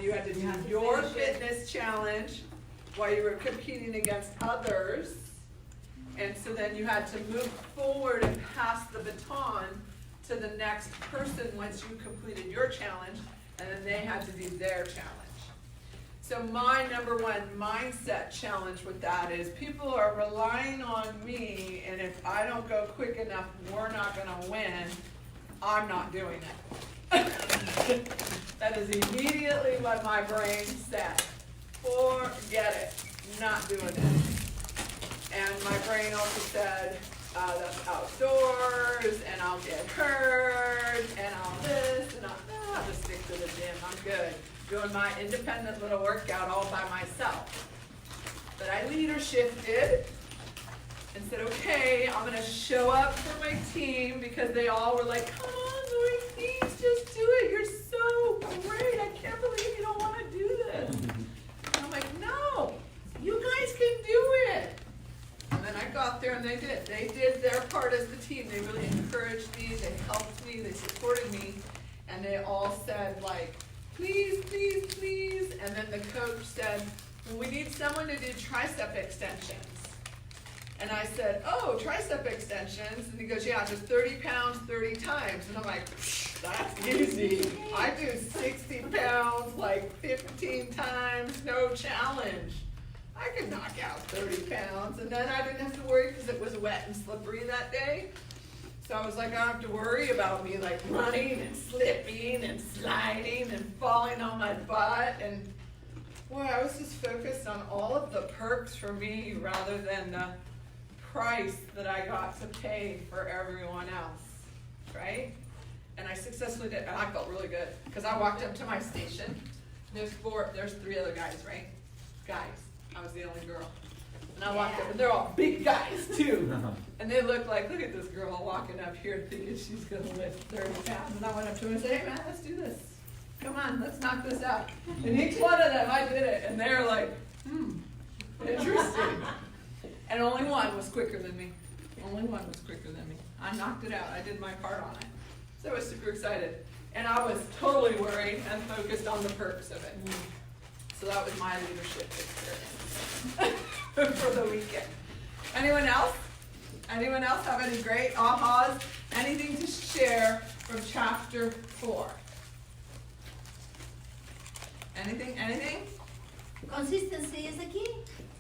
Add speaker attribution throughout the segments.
Speaker 1: You had to do your fitness challenge while you were competing against others. And so then you had to move forward and pass the baton to the next person once you completed your challenge, and then they had to do their challenge. So my number one mindset challenge with that is people are relying on me, and if I don't go quick enough, we're not gonna win. I'm not doing it. That is immediately what my brain said. Forget it, not doing it. And my brain also said, that's outdoors, and I'll get hurt, and I'll this, and I'll just stick to the gym, I'm good. Doing my independent little workout all by myself. But I leadershifted and said, okay, I'm gonna show up for my team, because they all were like, come on, Lori, please just do it. You're so great. I can't believe you don't wanna do this. And I'm like, no, you guys can do it. And then I got there and they did. They did their part as the team. They really encouraged me, they helped me, they supported me, and they all said like, please, please, please. And then the coach said, well, we need someone to do tricep extensions. And I said, oh, tricep extensions? And he goes, yeah, just 30 pounds, 30 times. And I'm like, that's easy. I do 60 pounds, like 15 times, no challenge. I could knock out 30 pounds. And then I didn't have to worry because it was wet and slippery that day. So I was like, I don't have to worry about me like running and slipping and sliding and falling on my butt. And boy, I was just focused on all of the perks for me rather than the price that I got to pay for everyone else, right? And I successfully did, and I felt really good because I walked up to my station. There's 3 other guys, right? Guys. I was the only girl. And I walked up, and they're all big guys too. And they look like, look at this girl walking up here thinking she's gonna lift 30 pounds. And I went up to them and said, hey man, let's do this. Come on, let's knock this out. And each one of them, I did it. And they're like, interesting. And only one was quicker than me. Only one was quicker than me. I knocked it out. I did my part on it. So I was super excited. And I was totally worried and focused on the perks of it. So that was my leadership experience for the weekend. Anyone else? Anyone else have any great ahas? Anything to share from chapter 4? Anything? Anything?
Speaker 2: Consistency is the key.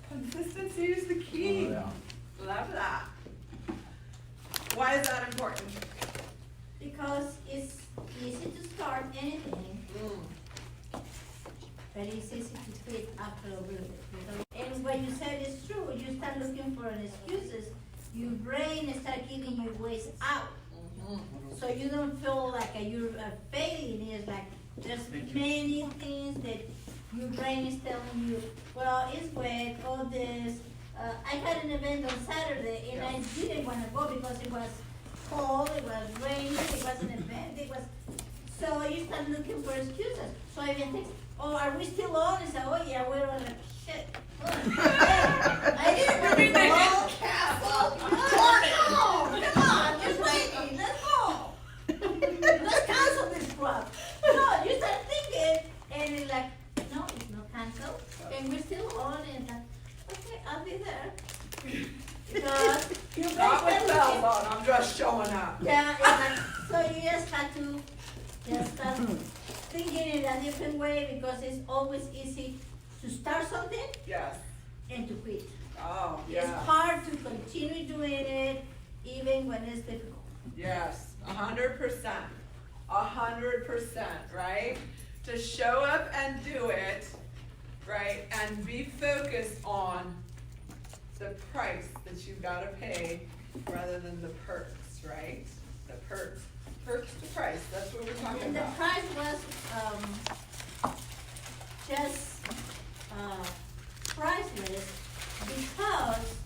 Speaker 1: Consistency is the key. Oh, yeah. Love that. Why is that important?
Speaker 2: Because it's easy to start anything. But it's easy to quit after a little bit. And what you said is true. You start looking for excuses. Your brain starts giving you ways out. So you don't feel like you're failing. It's like there's many things that your brain is telling you, well, it's wet, all this. I had an event on Saturday and I didn't want to go because it was cold, it was raining, it was an event, so you start looking for excuses. So I even text, oh, are we still on? I said, oh yeah, we're on. Shit. I didn't want to go. Castle. No, come on, it's raining. Let's go. Let's cancel this crap. No, you start thinking, and it's like, no, it's not canceled, and we're still on. And okay, I'll be there. Because you
Speaker 1: Not with bells on. I'm just showing up.
Speaker 2: Yeah, and so you just have to just start thinking in a different way, because it's always easy to start something and to quit.
Speaker 1: Oh, yeah.
Speaker 2: It's hard to continue doing it even when it's difficult.
Speaker 1: Yes, 100%. 100%, right? To show up and do it, right? And be focused on the price that you've got to pay rather than the perks, right? The perks. Perks to price, that's what we're talking
Speaker 2: And
Speaker 1: about.
Speaker 2: the price was just priceless because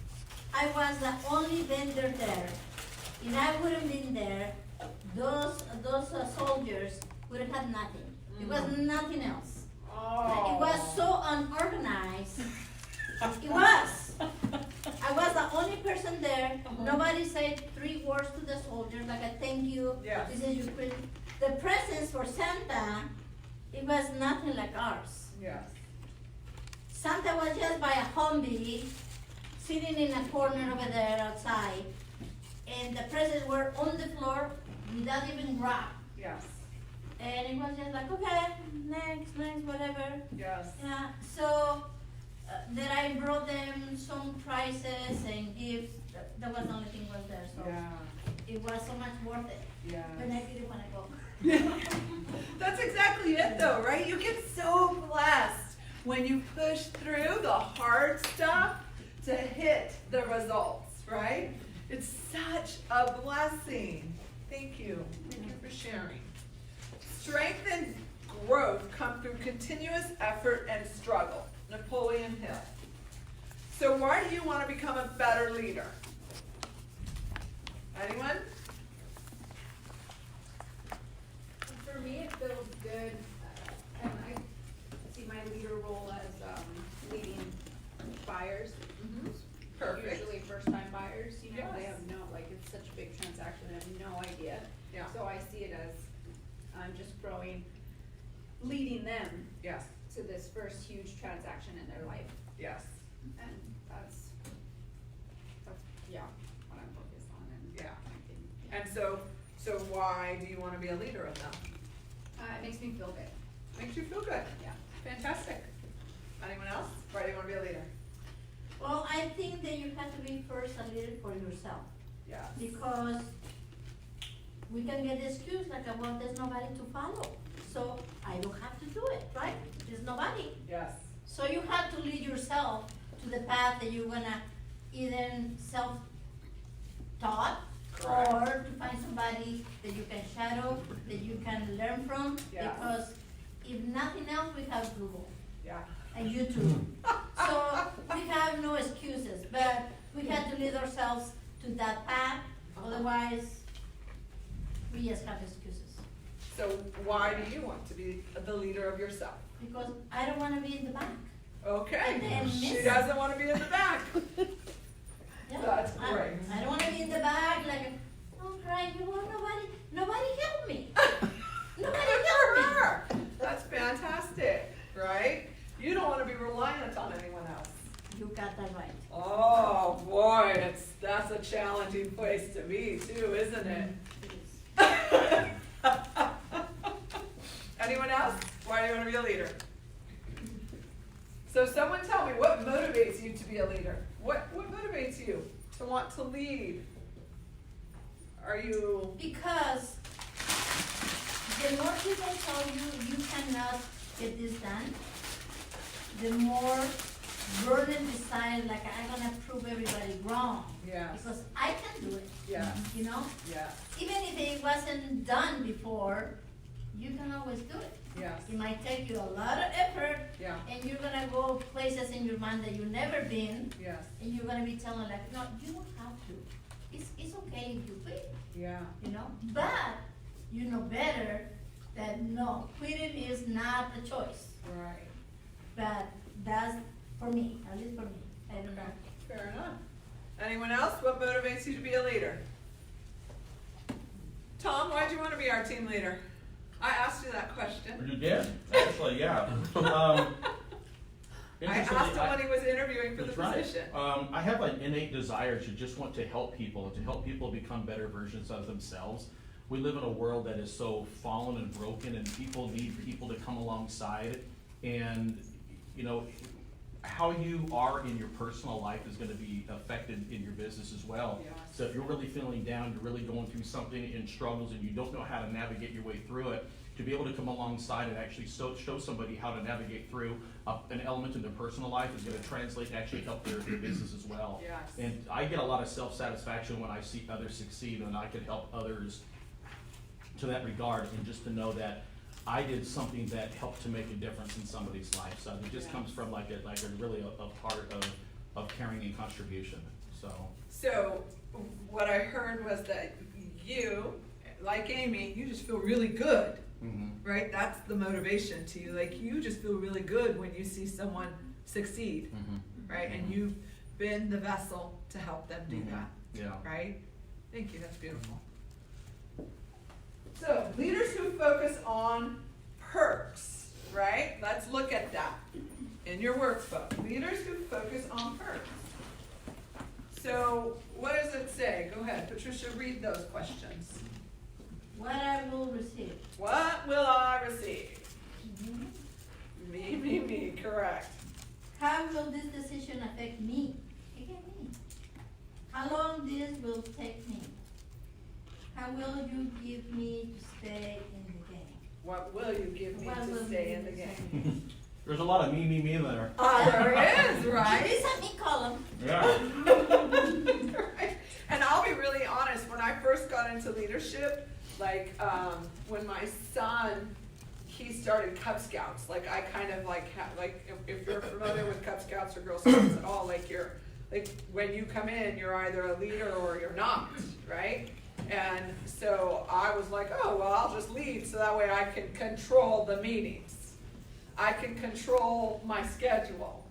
Speaker 2: I was the only vendor there. If I would have been there, those soldiers would have had nothing. It was nothing else.
Speaker 1: Oh.
Speaker 2: It was so unorganized. It was. I was the only person there. Nobody said 3 words to the soldiers like a thank you.
Speaker 1: Yes.
Speaker 2: This is your present. The presents for Santa it was nothing like ours.
Speaker 1: Yes.
Speaker 2: Santa was just by a Humvee, sitting in a corner over there outside, and the presents were on the floor without even wrap.
Speaker 1: Yes.
Speaker 2: And it was just like, okay, next, whatever.
Speaker 1: Yes.
Speaker 2: Yeah, so that I brought them some prizes and gifts. That was the only thing was there, so
Speaker 1: Yeah.
Speaker 2: it was so much worth it.
Speaker 1: Yeah.
Speaker 2: But I didn't want to go.
Speaker 1: That's exactly it though, right? You get so blessed when you push through the hard stuff to hit the results, right? It's such a blessing. Thank you. Thank you for sharing. Strength and growth come through continuous effort and struggle. Napoleon Hill. So why do you want to become a better leader? Anyone?
Speaker 3: For me, it feels good, and I see my leader role as leading buyers.
Speaker 1: Perfect.
Speaker 3: Usually first-time buyers, you know, they
Speaker 1: Yes.
Speaker 3: have no, like, it's such a big transaction, they have no idea.
Speaker 1: Yeah.
Speaker 3: So I see it as, I'm just growing, leading them
Speaker 1: Yes.
Speaker 3: to this first huge transaction in their life,
Speaker 1: Yes.
Speaker 3: and that's, yeah, what I'm focused on, and
Speaker 1: Yeah.
Speaker 3: I think,
Speaker 1: And so why do you want to be a leader of them?
Speaker 3: it makes me feel good,
Speaker 1: Makes you feel good.
Speaker 3: yeah.
Speaker 1: Fantastic. Anyone else? Why do you want to be a leader?
Speaker 2: Well, I think that you have to be first a leader for yourself,
Speaker 1: Yes.
Speaker 2: because we can get the excuse like, well, there's nobody to follow, so I don't have to do it, right? There's nobody.
Speaker 1: Yes.
Speaker 2: So you have to lead yourself to the path that you're gonna either self-taught
Speaker 1: Correct.
Speaker 2: or to find somebody that you can shadow, that you can learn from.
Speaker 1: Yeah.
Speaker 2: Because if nothing else, we have Google
Speaker 1: Yeah.
Speaker 2: and YouTube. So we have no excuses, but we have to lead ourselves to that path, otherwise we just have excuses.
Speaker 1: So why do you want to be the leader of yourself?
Speaker 2: Because I don't wanna be in the back.
Speaker 1: Okay.
Speaker 2: And then
Speaker 1: She
Speaker 2: miss-
Speaker 1: doesn't want to be in the back.
Speaker 2: Yeah,
Speaker 1: That's
Speaker 2: I-
Speaker 1: great.
Speaker 2: I don't wanna be in the back like, oh, crying, you want nobody help me. Nobody help me.
Speaker 1: Her. That's fantastic, right? You don't want to be reliant on anyone else.
Speaker 2: You got that right.
Speaker 1: Oh, boy, that's a challenging place to be too, isn't it? Anyone else? Why do you want to be a leader? So someone tell me, what motivates you to be a leader? What motivates you to want to lead? Are you,
Speaker 2: Because the more people tell you you cannot get this done, the more burden decide like I'm gonna prove everybody wrong.
Speaker 1: Yes.
Speaker 2: Because I can do it.
Speaker 1: Yes.
Speaker 2: You know?
Speaker 1: yes,
Speaker 2: Even if it wasn't done before, you can always do it.
Speaker 1: yes,
Speaker 2: It might take you a lot of effort,
Speaker 1: yeah,
Speaker 2: and you're gonna go places in your mind that you've never been,
Speaker 1: yes,
Speaker 2: and you're gonna be telling like, no, you don't have to. It's okay if you quit,
Speaker 1: yeah,
Speaker 2: you know? But you know better that no, quitting is not a choice.
Speaker 1: right.
Speaker 2: But that's for me, at least for me. I don't know.
Speaker 1: Okay, fair enough. Anyone else? What motivates you to be a leader? Tom, why'd you want to be our team leader? I asked you that question.
Speaker 4: You did, actually, yeah.
Speaker 1: I
Speaker 4: Interestingly,
Speaker 1: asked him when he was interviewing for the
Speaker 4: That's right.
Speaker 1: position.
Speaker 4: I have an innate desire to just want to help people, and to help people become better versions of themselves. We live in a world that is so fallen and broken, and people need people to come alongside. And, you know, how you are in your personal life is gonna be affected in your business as well.
Speaker 1: Yes.
Speaker 4: So if you're really feeling down, you're really going through something in struggles, and you don't know how to navigate your way through it, to be able to come alongside and actually show somebody how to navigate through an element in their personal life is gonna translate and actually help their business as well.
Speaker 1: Yes.
Speaker 4: And I get a lot of self-satisfaction when I see others succeed, and I can help others to that regard, and just to know that I did something that helped to make a difference in somebody's life. So it just
Speaker 1: Yes.
Speaker 4: comes from like a really a part of caring and contribution, so.
Speaker 1: So what I heard was that you, like Amy, you just feel really good, right? That's the motivation to you. Like you just feel really good when you see someone succeed, right? And you've been the vessel to help them do that,
Speaker 4: Yeah.
Speaker 1: right? Thank you, that's beautiful. So leaders who focus on perks right? Let's look at that in your workbook. Leaders who focus on purpose. So what does it say? Go ahead, Patricia, read those questions.
Speaker 2: What I will receive.
Speaker 1: What will I receive? Me, correct.
Speaker 2: How will this decision affect me? Again, me. How long this will take me? How will you give me to stay in the game?
Speaker 1: What will you give me
Speaker 2: What
Speaker 1: to
Speaker 2: will
Speaker 1: stay
Speaker 2: you
Speaker 1: in the
Speaker 2: give
Speaker 1: game?
Speaker 2: me?
Speaker 4: There's a lot of me there.
Speaker 1: There is,
Speaker 2: There
Speaker 1: right?
Speaker 2: is a me column.
Speaker 4: Yeah.
Speaker 1: Right. And I'll be really honest, when I first got into leadership, like, when my son, he started Cub Scouts, like, I kind of like, if you're familiar with Cub Scouts or Girl Scouts at all, like, when you come in, you're either a leader or you're not, right? And so I was like, oh, well, I'll just lead so that way I can control the meetings. I can control my schedule.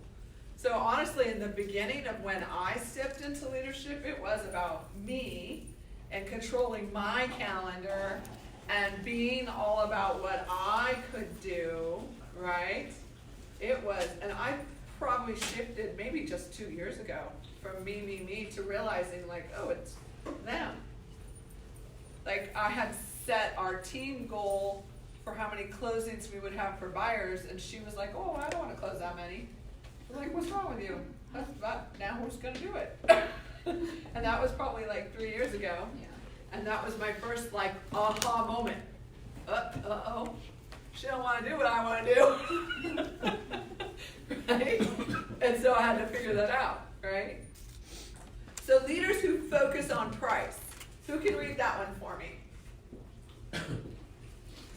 Speaker 1: So honestly, in the beginning of when I stepped into leadership, it was about me and controlling my calendar and being all about what I could do, right? It was, and I probably shifted maybe just 2 years ago from me to realizing like, oh, it's them. Like I had set our team goal for how many closings we would have for buyers, and she was like, oh, I don't want to close that many. I'm like, what's wrong with you? Now we're just going to do it. And that was probably like 3 years ago.
Speaker 3: Yeah.
Speaker 1: And that was my first like aha moment. Uh-oh, she don't want to do what I want to do. Right? And so I had to figure that out, right? So leaders who focus on price. Who can read that one for me?
Speaker 5: I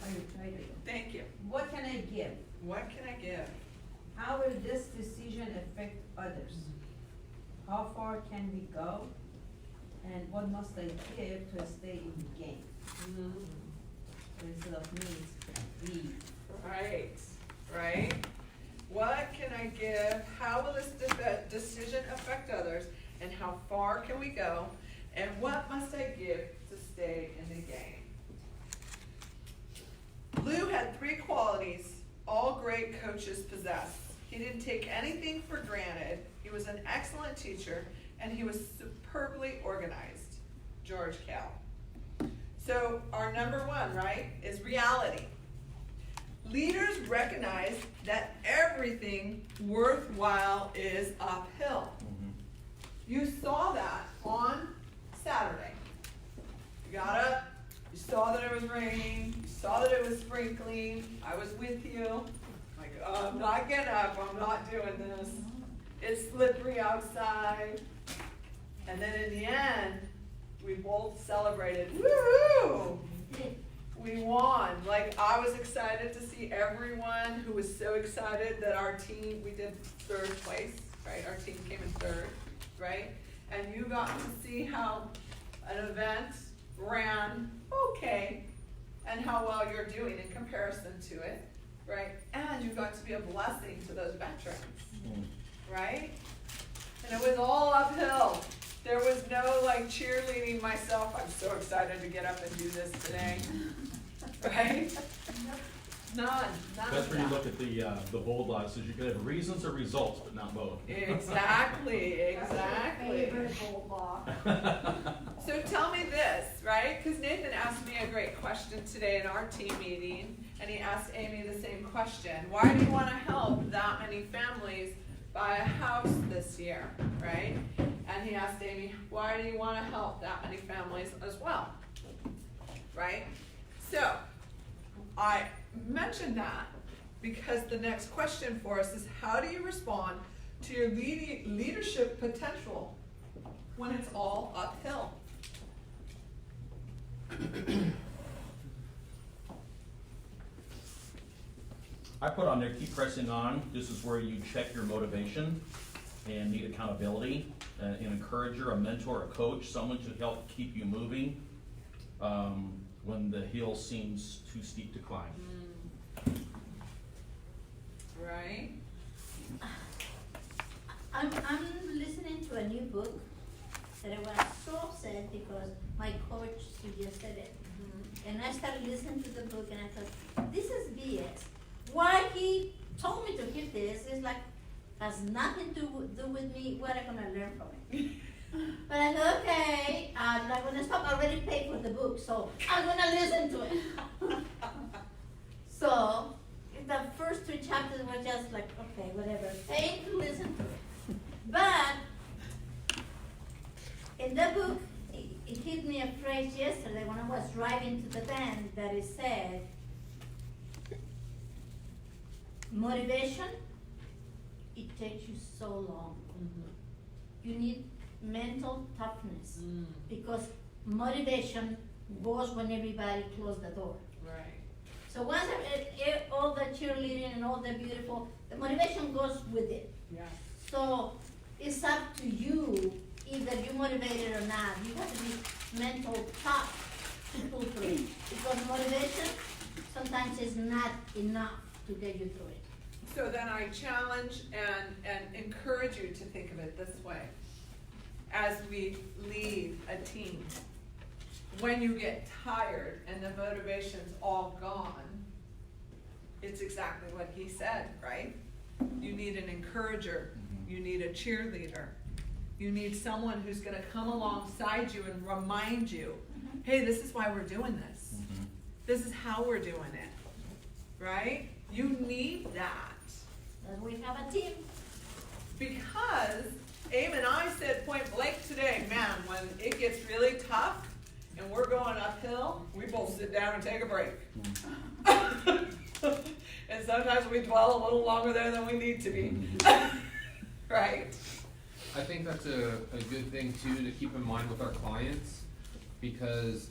Speaker 5: will try to.
Speaker 1: Thank you.
Speaker 5: What can I give?
Speaker 1: What can I give?
Speaker 5: How will this decision affect others? How far can we go? And what must I give to stay in the game? So instead of me, it's we.
Speaker 1: Right. What can I give? How will this decision affect others? And how far can we go? And what must I give to stay in the game? Lou had 3 qualities all great coaches possess. He didn't take anything for granted. He was an excellent teacher, and he was superbly organized. George Cal. So our number 1, right, is reality. Leaders recognize that everything worthwhile is uphill. You saw that on Saturday. You got up, you saw that it was raining, you saw that it was sprinkling, I was with you. Like, oh, I'm not getting up, I'm not doing this. It's slippery outside. And then in the end, we both celebrated, woohoo! We won. Like, I was excited to see everyone who was so excited that our team, we did 3rd place, right? Our team came in 3rd, right? And you got to see how an event ran okay and how well you're doing in comparison to it, right? And you got to be a blessing to those veterans, right? And it was all uphill. There was no like cheerleading myself. I'm so excited to get up and do this today, right? None
Speaker 4: That's
Speaker 1: of
Speaker 4: where you
Speaker 1: that.
Speaker 4: look at the bold law, it says you can have reasons or results, but not both.
Speaker 1: Exactly.
Speaker 3: Favorite bold law.
Speaker 1: So tell me this, right? Because Nathan asked me a great question today in our team meeting, and he asked Amy the same question. Why do you want to help that many families buy a house this year, right? And he asked Amy, why do you want to help that many families as well, right? So I mentioned that because the next question for us is, how do you respond to your leadership potential when it's all uphill?
Speaker 4: I put on there, keep pressing on. This is where you check your motivation and need accountability, an encourager, a mentor, a coach, someone to help keep you moving when the hill seems too steep to climb.
Speaker 1: Right?
Speaker 2: I'm listening to a new book that I was so upset because my coach suggested it. And I started listening to the book and I thought, this is BS. why he told me to keep this is like, has nothing to do with me, what I'm gonna learn from it. But I thought, okay, I'm not gonna stop, I already paid for the book, so I'm gonna listen to it. So, the first 2 chapters were just like, okay, whatever, paying to listen to it. But, in the book, it hit me a phrase yesterday when I was driving to the band that it said, motivation, it takes you so long. You need mental toughness because motivation goes when everybody closes the door.
Speaker 1: Right.
Speaker 2: So once all the cheerleading and all the beautiful, the motivation goes with it.
Speaker 1: Yeah.
Speaker 2: So it's up to you either you're motivated or not. You have to be mental tough to pull through it because motivation sometimes is not enough to get you through it.
Speaker 1: So then I challenge and encourage you to think of it this way. As we lead a team, when you get tired and the motivation's all gone, it's exactly what he said, right? You need an encourager, you need a cheerleader, you need someone who's gonna come alongside you and remind you, hey, this is why we're doing this. This is how we're doing it, right? You need that.
Speaker 2: And we have a team.
Speaker 1: Because Aim and I said point blank today, man, when it gets really tough and we're going uphill, we both sit down and take a break. And sometimes we dwell a little longer there than we need to be. Right?
Speaker 6: I think that's a good thing too to keep in mind with our clients, because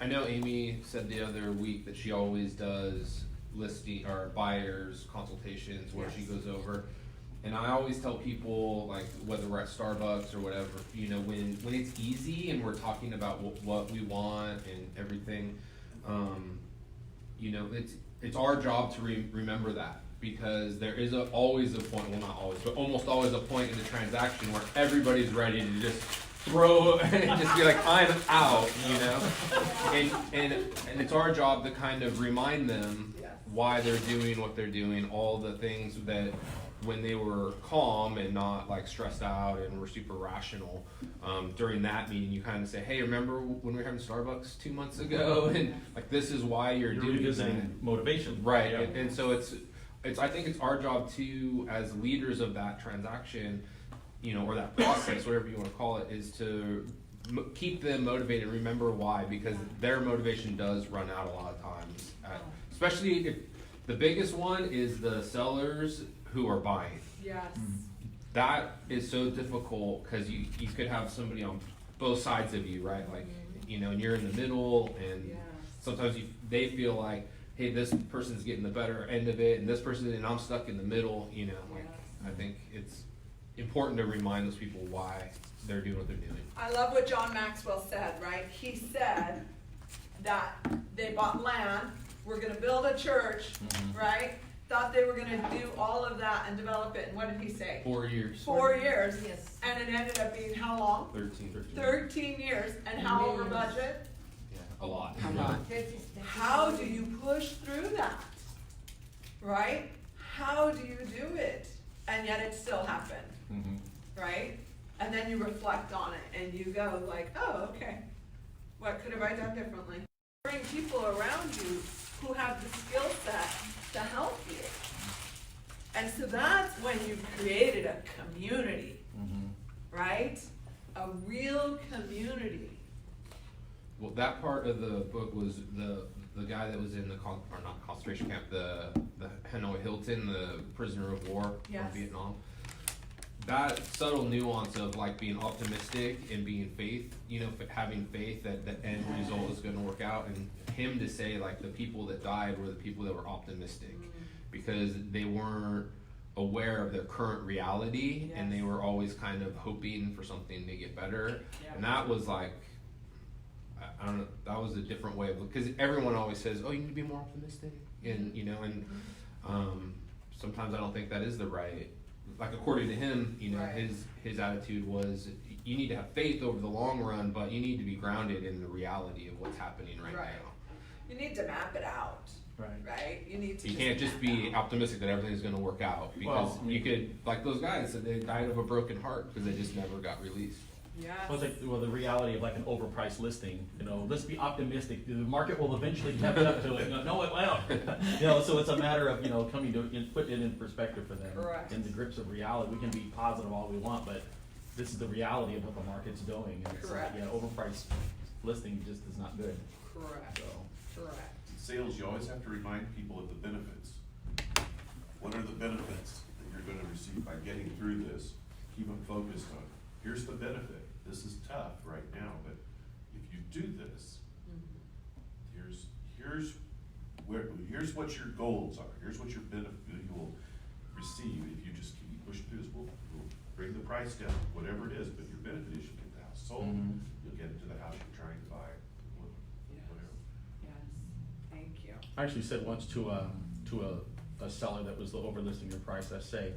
Speaker 6: I know Amy said the other week that she always does listing or buyers consultations where she goes over, and I always tell people, like whether we're at Starbucks or whatever, you know, when it's easy and we're talking about what we want and everything, you know, it's our job to remember that, because there is always a point, well not always, but almost always a point in the transaction where everybody's ready to just throw and just be like, I'm out, you know? And it's our job to kind of remind them why they're doing what they're doing, all the things that when they were calm and not like stressed out and were super rational, during that meeting you kind of say, hey, remember when we were having Starbucks 2 months ago, and like this is why you're doing
Speaker 4: revisiting motivation,
Speaker 6: right?
Speaker 4: Yeah.
Speaker 6: And so it's I think it's our job too, as leaders of that transaction, you know, or that process, whatever you want to call it, is to keep them motivated. Remember why, because their motivation does run out a lot of times. Especially if the biggest one is the sellers who are buying.
Speaker 1: Yes.
Speaker 6: That is so difficult because you could have somebody on both sides of you, right? Like, you know, and you're in the middle, and sometimes they feel like, hey, this person's getting the better end of it, and this person, and I'm stuck in the middle, you know. Like, I think it's important to remind those people why they're doing what they're doing.
Speaker 1: I love what John Maxwell said, right? He said that they bought land, we're gonna build a church, right? Thought they were gonna do all of that and develop it, and what did he say?
Speaker 6: 4 years.
Speaker 1: 4 years.
Speaker 5: Yes.
Speaker 1: And it ended up being how long?
Speaker 6: 13.
Speaker 1: 13 years. And how over budget?
Speaker 6: Yeah, a lot.
Speaker 1: How do you push through that? Right? How do you do it? And yet it still happened. Right? And then you reflect on it and you go like, oh, okay. What could have I done differently? Bring people around you who have the skill set to help you. And so that's when you've created a community, right? A real community.
Speaker 6: Well, that part of the book was the guy that was in the not concentration camp, the Hanoi Hilton, the prisoner of war from Vietnam. That subtle nuance of like being optimistic and being having faith that the end result is going to work out, and him to say like the people that died were the people that were optimistic because they weren't aware of their current reality and they were always kind of hoping for something to get better. And that was like, I don't know, that was a different way of, because everyone always says, oh, you need to be more optimistic, and you know, and sometimes I don't think that is the right, like according to him, you know, his attitude was, you need to have faith over the long run, but you need to be grounded in the reality of what's happening right now.
Speaker 1: You need to map it out.
Speaker 4: Right.
Speaker 1: right? You need to.
Speaker 6: You can't just be optimistic that everything's gonna work out, because
Speaker 4: Well,
Speaker 6: you could, like those guys said, they died of a broken heart because they just never got released.
Speaker 1: Yeah.
Speaker 4: Well, the reality of like an overpriced listing, you know, let's be optimistic, the market will eventually catch up to it, no, it won't. You know, so it's a matter of, you know, coming to, putting it in perspective for them.
Speaker 1: Correct.
Speaker 4: In the grips of reality, we can be positive all we want, but this is the reality of what the market's doing, and it's,
Speaker 1: Correct.
Speaker 4: yeah, overpriced listing just is not good,
Speaker 1: Correct,
Speaker 4: so.
Speaker 1: correct.
Speaker 7: Sales, you always have to remind people of the benefits. What are the benefits that you're gonna receive by getting through this? Keep them focused on, here's the benefit. This is tough right now, but if you do this, here's what your goals are. Here's what your benefit you will receive if you just keep pushing through this. We'll bring the price down, whatever it is, but your benefit is you get the house sold.
Speaker 4: Mhm.
Speaker 7: You'll get into the house you're trying to buy, whatever.
Speaker 1: Yes, thank you.
Speaker 4: I actually said once to a seller that was overlisting your price, I say,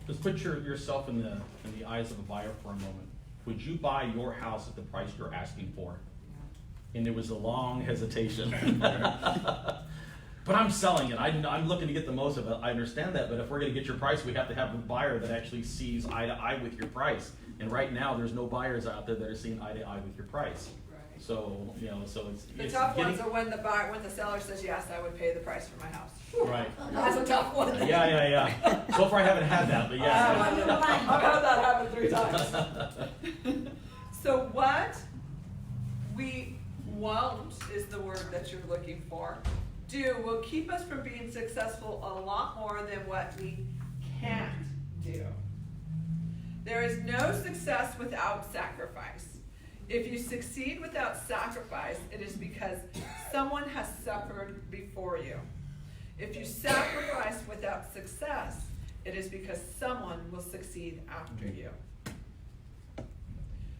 Speaker 4: just put yourself in the eyes of a buyer for a moment. Would you buy your house at the price you're asking for? And there was a long hesitation. But I'm selling it, I'm looking to get the most of it, I understand that, but if we're gonna get your price, we have to have a buyer that actually sees eye to eye with your price. And right now, there's no buyers out there that are seeing eye to eye with your price.
Speaker 1: Right.
Speaker 4: So, you know, so it's.
Speaker 1: The
Speaker 4: it's
Speaker 1: tough
Speaker 4: getting-
Speaker 1: ones are when the seller says, yes, I would pay the price for my house.
Speaker 4: Right.
Speaker 1: That's a tough one.
Speaker 4: Yeah. So far I haven't had that, but yeah.
Speaker 1: I've had that happen 3 times. So what we won't, is the word that you're looking for, do will keep us from being successful a lot more than what we can't do. There is no success without sacrifice. If you succeed without sacrifice, it is because someone has suffered before you. If you sacrifice without success, it is because someone will succeed after you.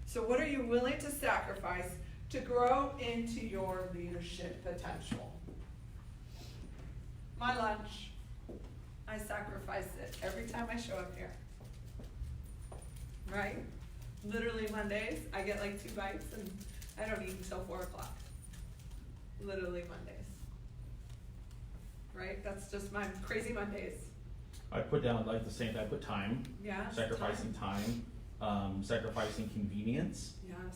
Speaker 1: So what are you willing to sacrifice to grow into your leadership potential? My lunch, I sacrifice it every time I show up here. Right? Literally Mondays, I get like 2 bites and I don't eat until 4 o'clock. Literally Mondays. Right? That's just my crazy Mondays.
Speaker 4: I put down like the same, I put time,
Speaker 1: Yeah.
Speaker 4: sacrificing time, sacrificing convenience.
Speaker 1: Yes.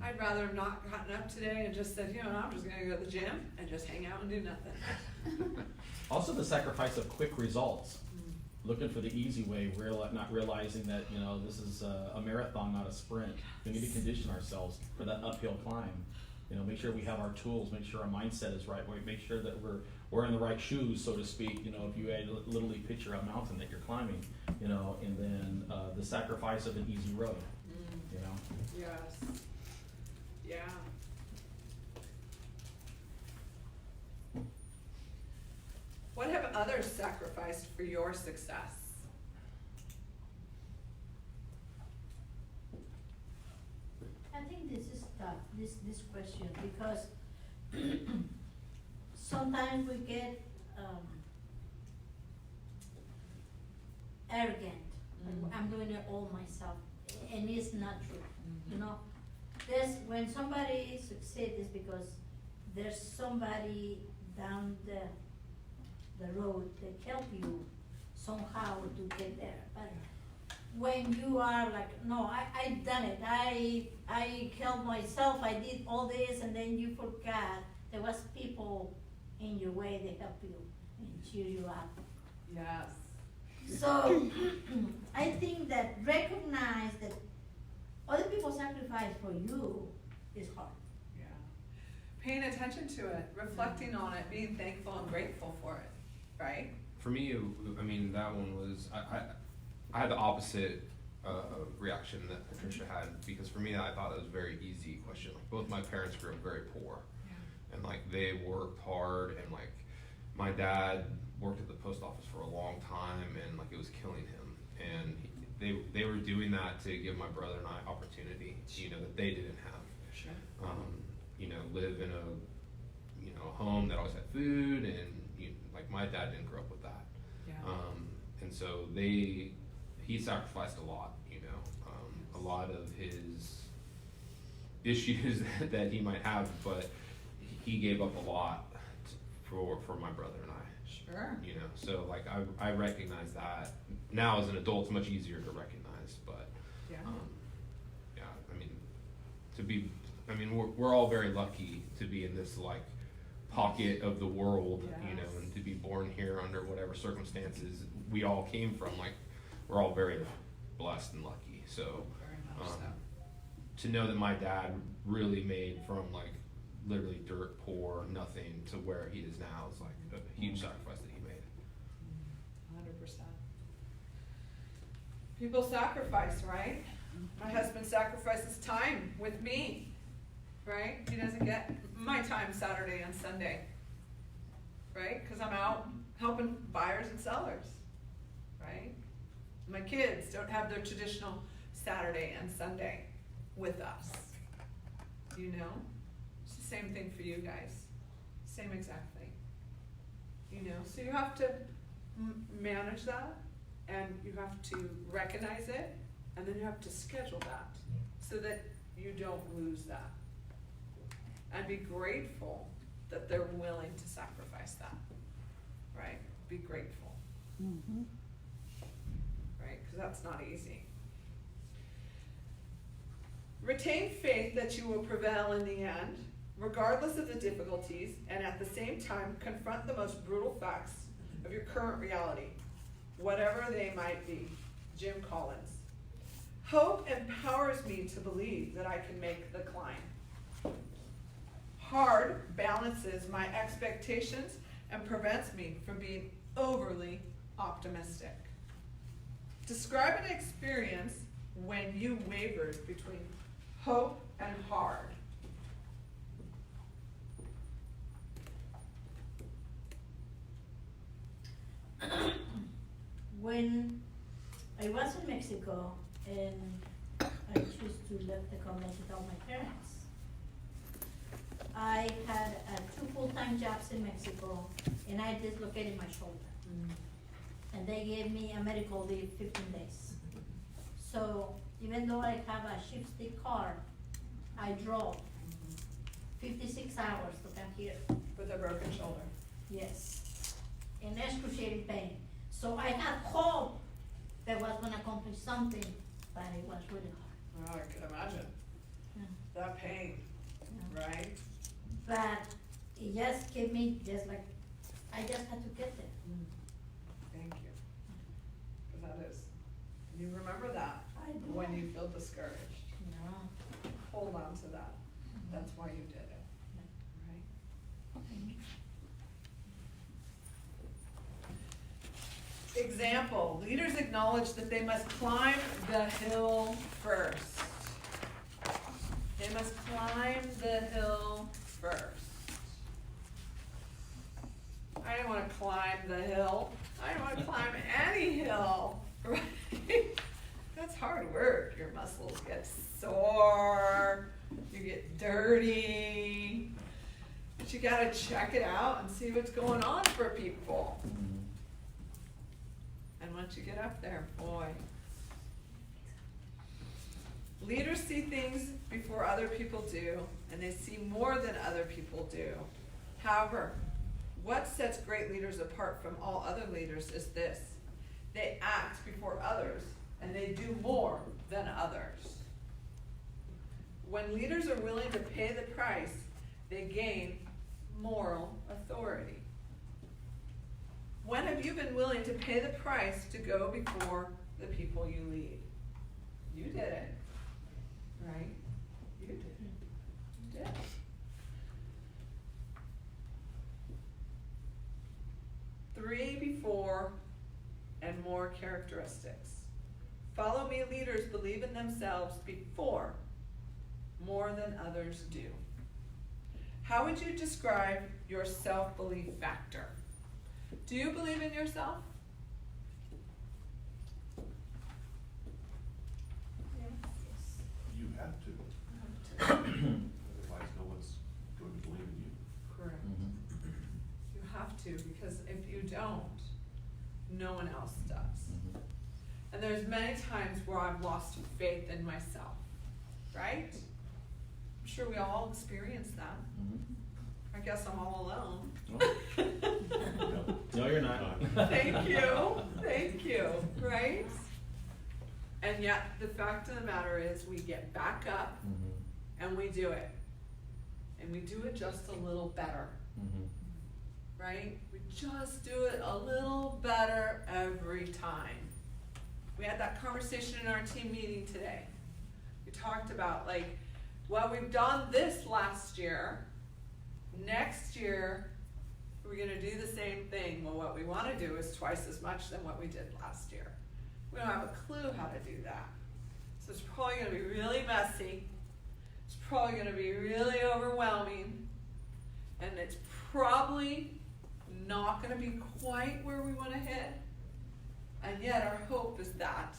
Speaker 4: I'd
Speaker 1: I'd rather have not gotten up today and just said, you know, I'm just gonna go to the gym and just hang out and do nothing.
Speaker 4: Also the sacrifice of quick results, looking for the easy way, not realizing that, you know, this is a marathon, not a sprint. We need to condition ourselves for that uphill climb. You know, make sure we have our tools, make sure our mindset is right, make sure that we're wearing the right shoes, so to speak. You know, if you had literally picture a mountain that you're climbing, you know, and then the sacrifice of an easy road, you know.
Speaker 1: Yes. Yeah. What have others sacrificed for your success?
Speaker 2: I think this is tough, this question, because sometimes we get arrogant, like, I'm doing it all myself, and it's not true, you know? When somebody succeeds, it's because there's somebody down the road that help you somehow to get there, but when you are like, no, I done it, I helped myself, I did all this, and then you forgot there was people in your way that help you and cheer you up.
Speaker 1: Yes.
Speaker 2: So I think that recognize that other people sacrifice for you is hard.
Speaker 1: Yeah. Paying attention to it, reflecting on it, being thankful and grateful for it, right?
Speaker 6: For me, I mean, that one was, I had the opposite reaction that Patricia had, because for me, I thought it was a very easy question. Like, both my parents grew up very poor, and like they worked hard, and like my dad worked at the post office for a long time, and like it was killing him, and they were doing that to give my brother and I opportunity, you know, that they didn't have.
Speaker 1: Sure.
Speaker 6: You know, live in a home that always had food, and like my dad didn't grow up with that.
Speaker 1: Yeah.
Speaker 6: And so he sacrificed a lot, you know, a lot of his issues that he might have, but he gave up a lot for my brother and I.
Speaker 1: Sure.
Speaker 6: You know, so like I recognize that now as an adult. It's much easier to recognize, but
Speaker 1: Yeah.
Speaker 6: yeah, I mean we're all very lucky to be in this like pocket of the world, you know,
Speaker 1: Yes.
Speaker 6: and to be born here under whatever circumstances we all came from. Like we're all very blessed and lucky. So
Speaker 1: Very much so.
Speaker 6: to know that my dad really made from like literally dirt poor, nothing, to where he is now is like a huge sacrifice that he made.
Speaker 1: 100%. People sacrifice, right? My husband sacrifices time with me, right? He doesn't get my time Saturday and Sunday, right? Because I'm out helping buyers and sellers, right? My kids don't have their traditional Saturday and Sunday with us, you know? It's the same thing for you guys, same exact thing, you know? So you have to manage that, and you have to recognize it, and then you have to schedule that so that you don't lose that. And be grateful that they're willing to sacrifice that, right? Be grateful. Right? Because that's not easy. Retain faith that you will prevail in the end, regardless of the difficulties, and at the same time confront the most brutal facts of your current reality, whatever they might be. Jim Collins. Hope empowers me to believe that I can make the climb. Hard balances my expectations and prevents me from being overly optimistic. Describe an experience when you wavered between hope and hard.
Speaker 2: When I was in Mexico and I chose to leave the company without my parents, I had 2 full-time jobs in Mexico, and I dislocated my shoulder. And they gave me a medical leave 15 days. So even though I have a shift stick car, I drove 56 hours to come here.
Speaker 1: With a broken shoulder.
Speaker 2: Yes, in excruciating pain. So I had hope that I was gonna accomplish something, but it was really hard.
Speaker 1: Oh, I could imagine.
Speaker 2: Yeah.
Speaker 1: That pain,
Speaker 2: Yeah.
Speaker 1: right?
Speaker 2: But it just gave me just like, I just had to get there.
Speaker 1: Thank you. Because that is, you remember that
Speaker 2: I do.
Speaker 1: when you feel discouraged.
Speaker 2: Yeah.
Speaker 1: Hold on to that. That's why you did it, right? Example, leaders acknowledge that they must climb the hill first. They must climb the hill first. I don't wanna climb the hill. I don't wanna climb any hill, right? That's hard work. Your muscles get sore, you get dirty. But you gotta check it out and see what's going on for people. And once you get up there, boy. Leaders see things before other people do, and they see more than other people do. However, what sets great leaders apart from all other leaders is this: they act before others, and they do more than others. When leaders are willing to pay the price, they gain moral authority. When have you been willing to pay the price to go before the people you lead? You did it, right? You did it. You did. Three before and more characteristics. Follow me leaders believe in themselves before more than others do. How would you describe your self-belief factor? Do you believe in yourself?
Speaker 7: You have to. Otherwise, no one's going to believe in you.
Speaker 1: Correct. You have to, because if you don't, no one else does. And there's many times where I've lost faith in myself, right? I'm sure we all experience that, I guess I'm all alone.
Speaker 4: No, you're not.
Speaker 1: Thank you, right? And yet, the fact of the matter is, we get back up
Speaker 4: Mhm.
Speaker 1: and we do it. And we do it just a little better,
Speaker 4: Mhm.
Speaker 1: right? We just do it a little better every time. We had that conversation in our team meeting today. We talked about like, well, we've done this last year. Next year, we're gonna do the same thing. Well, what we wanna do is twice as much than what we did last year. We don't have a clue how to do that. So it's probably gonna be really messy. It's probably gonna be really overwhelming. And it's probably not gonna be quite where we wanna hit. And yet our hope is that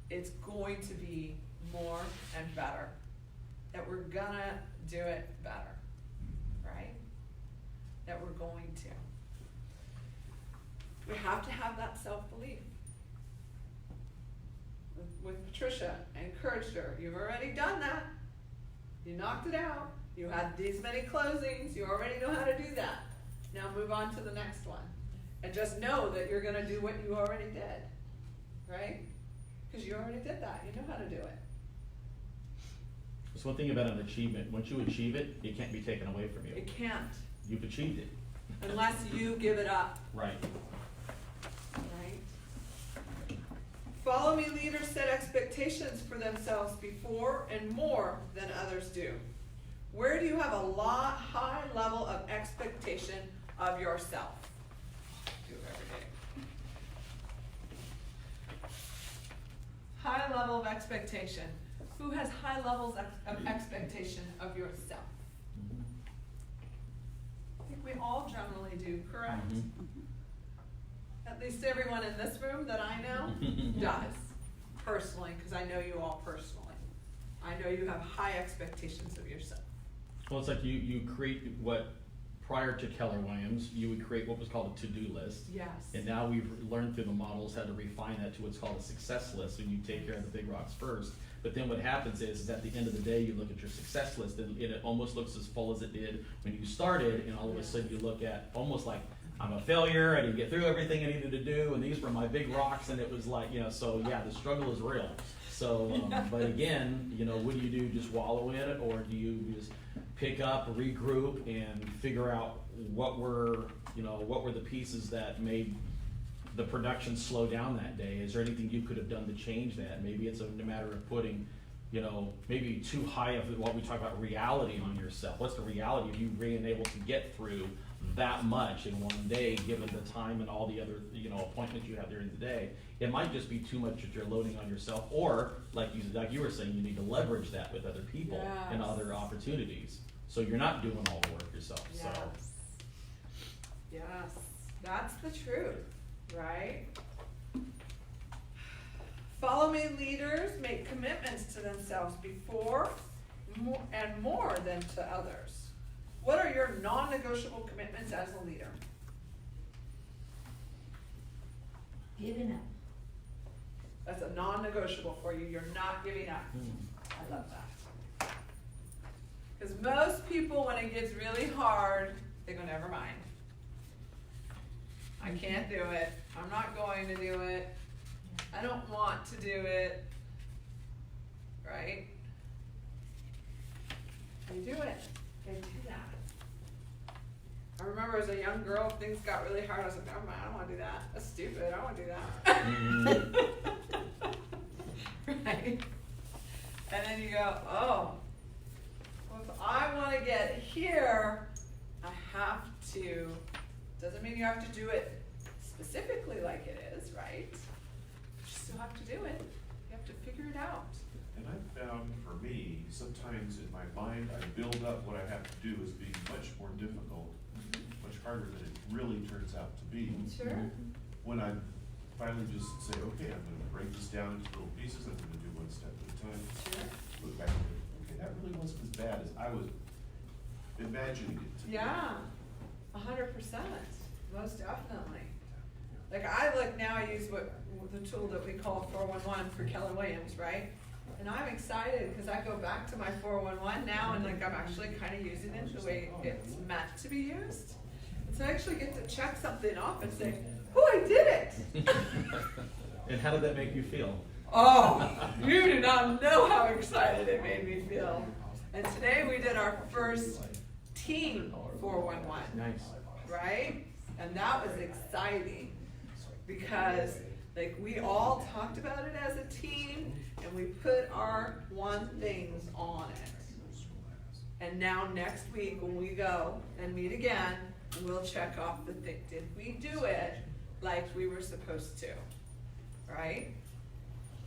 Speaker 1: it's going to be more and better. That we're gonna do it better, right? That we're going to. We have to have that self-belief. With Patricia, I encouraged her, you've already done that. You knocked it out. You had these many closings, you already know how to do that. Now move on to the next one. And just know that you're gonna do what you already did, right? Because you already did that, you know how to do it.
Speaker 4: There's one thing about an achievement. Once you achieve it, it can't be taken away from you.
Speaker 1: It can't,
Speaker 4: You've achieved it.
Speaker 1: unless you give it up,
Speaker 4: Right.
Speaker 1: right? Follow me leaders set expectations for themselves before and more than others do. Where do you have a high level of expectation of yourself? Do it every day. High level of expectation. Who has high levels of expectation of yourself?
Speaker 4: Mhm.
Speaker 1: I think we all generally do, correct?
Speaker 4: Mhm.
Speaker 1: At least everyone in this room that I know does, personally, because I know you all personally. I know you have high expectations of yourself.
Speaker 4: Well, it's like you create what, prior to Keller Williams, you would create what was called a to-do list.
Speaker 1: Yes.
Speaker 4: And now we've learned through the models how to refine that to what's called a success list, and you take care of the big rocks first. But then what happens is at the end of the day, you look at your success list, and it almost looks as full as it did when you started, and all of a sudden you look at almost like, I'm a failure, I didn't get through everything I needed to do, and these were my big rocks, and it was like, so yeah, the struggle is real. So, but again, what do you do, just wallow in it, or do you just pick up, regroup, and figure out what were the pieces that made the production slow down that day? Is there anything you could have done to change that? Maybe it's a matter of putting, maybe too high of what we talk about reality on yourself. What's the reality of you being able to get through that much in one day, given the time and all the other, appointments you have during the day? It might just be too much that you're loading on yourself, or like you were saying, you need to leverage that with other people and
Speaker 1: Yes.
Speaker 4: other opportunities. So you're not doing all the work yourself, so.
Speaker 1: Yes, that's the truth, right? Follow me leaders make commitments to themselves before and more than to others. What are your non-negotiable commitments as a leader?
Speaker 2: Giving up.
Speaker 1: That's a non-negotiable for you, you're not giving up. I love that. Because most people, when it gets really hard, they go, never mind. I can't do it, I'm not going to do it, I don't want to do it, right? They do it, they do that. I remember as a young girl, if things got really hard, I was like, never mind, I don't want to do that, that's stupid, I don't want to do that. Right? And then you go, oh, well, if I want to get here, I have to, doesn't mean you have to do it specifically like it is, right? You still have to do it. You have to figure it out.
Speaker 7: And I found for me, sometimes in my mind, I build up what I have to do as being much more difficult, much harder than it really turns out to be.
Speaker 1: Sure.
Speaker 7: When I finally just say, okay, I'm gonna break this down into little pieces, I'm gonna do one step at a time.
Speaker 1: Sure.
Speaker 7: Look back and go, okay, that really wasn't as bad as I was imagining it to be.
Speaker 1: Yeah, 100%, most definitely. Like I look now, I use the tool that we call 411 for Keller Williams, right? And I'm excited because I go back to my 411 now and like I'm actually kind of using it the way it's meant to be used. And so I actually get to check something off and say, oh, I did it.
Speaker 4: And how did that make you feel?
Speaker 1: Oh, you do not know how excited it made me feel. And today we did our first team 411.
Speaker 4: Nice.
Speaker 1: Right? And that was exciting because like we all talked about it as a team and we put our one things on it. And now next week when we go and meet again, we'll check off the thing. Did we do it like we were supposed to? Right?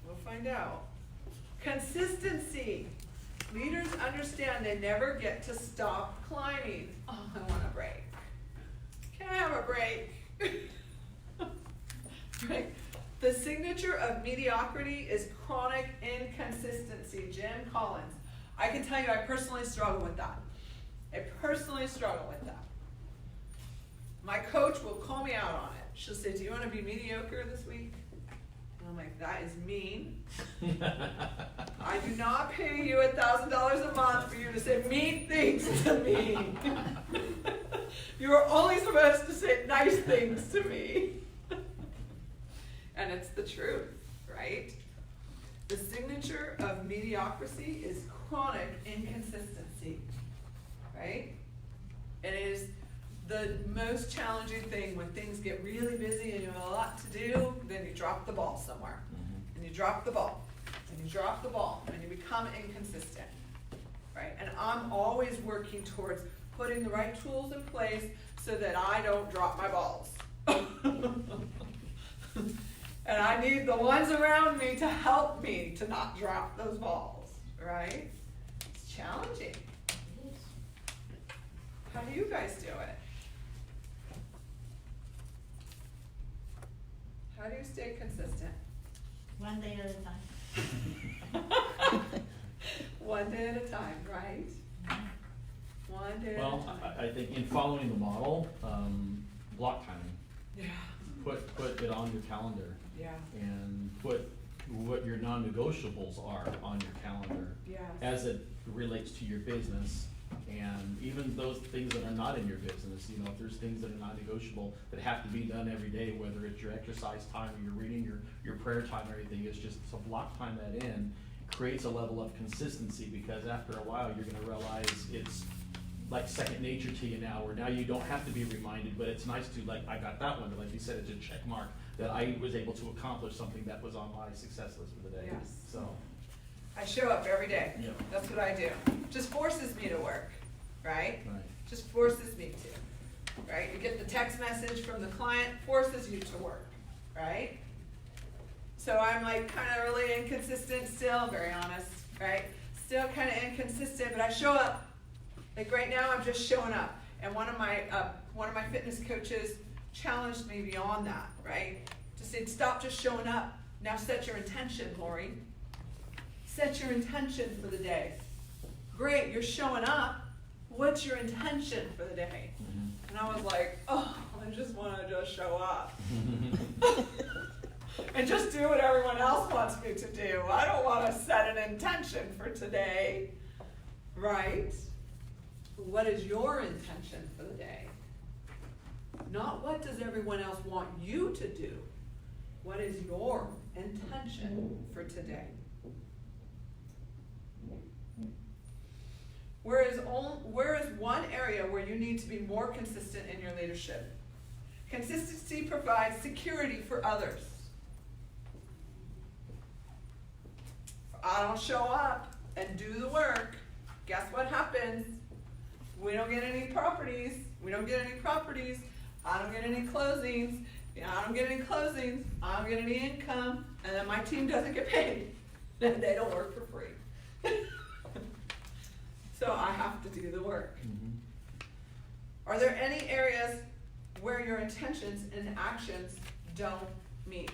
Speaker 1: We'll find out. Consistency. Leaders understand they never get to stop climbing. Oh, I want a break. Can I have a break? Right? The signature of mediocrity is chronic inconsistency. Jim Collins. I can tell you I personally struggle with that. I personally struggle with that. My coach will call me out on it. She'll say, do you want to be mediocre this week? And I'm like, that is mean. I do not pay you $1,000 a month for you to say mean things to me. You are only supposed to say nice things to me. And it's the truth, right? The signature of mediocrity is chronic inconsistency, right? It is the most challenging thing when things get really busy and you have a lot to do, then you drop the ball somewhere. And you drop the ball, and you drop the ball, and you become inconsistent, right? And I'm always working towards putting the right tools in place so that I don't drop my balls. And I need the ones around me to help me to not drop those balls, right? It's challenging. How do you guys do it? How do you stay consistent?
Speaker 2: One day at a time.
Speaker 1: One day at a time, right? One day at a
Speaker 4: Well,
Speaker 1: time.
Speaker 4: I think in following the model, block timing,
Speaker 1: Yeah,
Speaker 4: put it on your calendar
Speaker 1: yeah,
Speaker 4: and put what your non-negotiables are on your calendar
Speaker 1: yes.
Speaker 4: as it relates to your business. And even those things that are not in your business, you know, if there's things that are non-negotiable that have to be done every day, whether it's your exercise time or your reading, your prayer time or anything, it's just to block time that in creates a level of consistency, because after a while you're gonna realize it's like second nature to you now, where now you don't have to be reminded, but it's nice to, like, I got that one, but like you said, it's a check mark that I was able to accomplish something that was on my success list for the day.
Speaker 1: Yes.
Speaker 4: So,
Speaker 1: I show up every day.
Speaker 4: Yeah.
Speaker 1: That's what I do. Just forces me to work, right?
Speaker 4: right.
Speaker 1: Just forces me to, right? You get the text message from the client, forces you to work, right? So I'm like kind of really inconsistent still, very honest, right? Still kind of inconsistent, but I show up. Like right now, I'm just showing up. And one of my fitness coaches challenged me beyond that, right? Just said, stop just showing up. Now set your intention, Lori. Set your intention for the day. Great, you're showing up. What's your intention for the day? And I was like, oh, I just want to just show up. And just do what everyone else wants me to do. I don't want to set an intention for today, right? What is your intention for the day? Not what does everyone else want you to do. What is your intention for today? Where is one area where you need to be more consistent in your leadership? Consistency provides security for others. If I don't show up and do the work, guess what happens? We don't get any properties. We don't get any properties. I don't get any closings. I don't get any closings. I don't get any income. And then my team doesn't get paid. Then they don't work for free. So I have to do the work.
Speaker 4: Mm-hmm.
Speaker 1: Are there any areas where your intentions and actions don't meet?